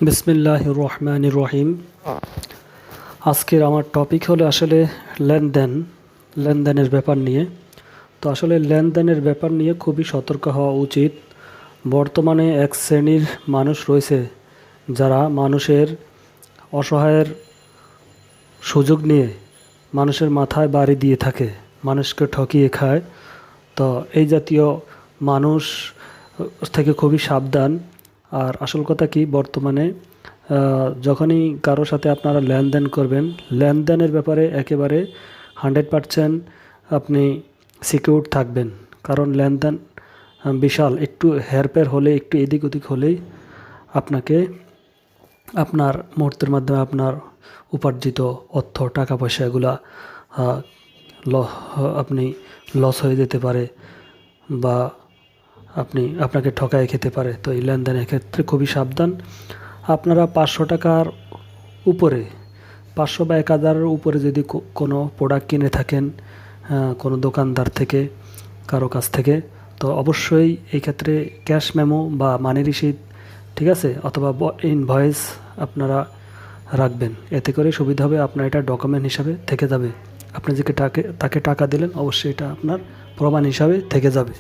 বিসমিল্লাহির রহমানির রহিম। আজকের আমার টপিক হলো আসলে লেনদেনের ব্যাপার নিয়ে। তো আসলে লেনদেনের ব্যাপার নিয়ে খুবই সতর্ক হওয়া উচিত। বর্তমানে এক শ্রেণীর মানুষ রয়েছে যারা মানুষের অসহায়ের সুযোগ নিয়ে মানুষের মাথায় বাড়ি দিয়ে থাকে, মানুষকে ঠকিয়ে খায়। তো এই জাতীয় মানুষ থেকে খুবই সাবধান। আর আসল কথা কি, বর্তমানে যখনই কারোর সাথে আপনারা লেনদেন করবেন, লেনদেনের ব্যাপারে একেবারে 100% আপনি সিকিউর থাকবেন। কারণ লেনদেন বিশাল, একটু হেরফের হলে, একটু এদিক ওদিক হলেই আপনাকে আপনার মুহূর্তের মাধ্যমে আপনার উপার্জিত অর্থ, টাকা পয়সা এগুলা আপনি লস হয়ে যেতে পারে বা আপনাকে ঠকায় খেতে পারে। তো এই লেনদেনের ক্ষেত্রে খুবই সাবধান। আপনারা 500 টাকার উপরে, 500 বা 1000-এর উপরে যদি কোনো প্রোডাক্ট কিনে থাকেন কোনো দোকানদার থেকে, কারো কাছ থেকে, তো অবশ্যই এই ক্ষেত্রে ক্যাশ মেমো বা মানি রিসিট, ঠিক আছে, অথবা ইনভয়েস আপনারা রাখবেন। এতে করে সুবিধা হবে, আপনার এটা ডকুমেন্ট হিসাবে থেকে যাবে। আপনি যে তাকে টাকা দিলেন, অবশ্যই এটা আপনার প্রমাণ হিসাবে থেকে যাবে।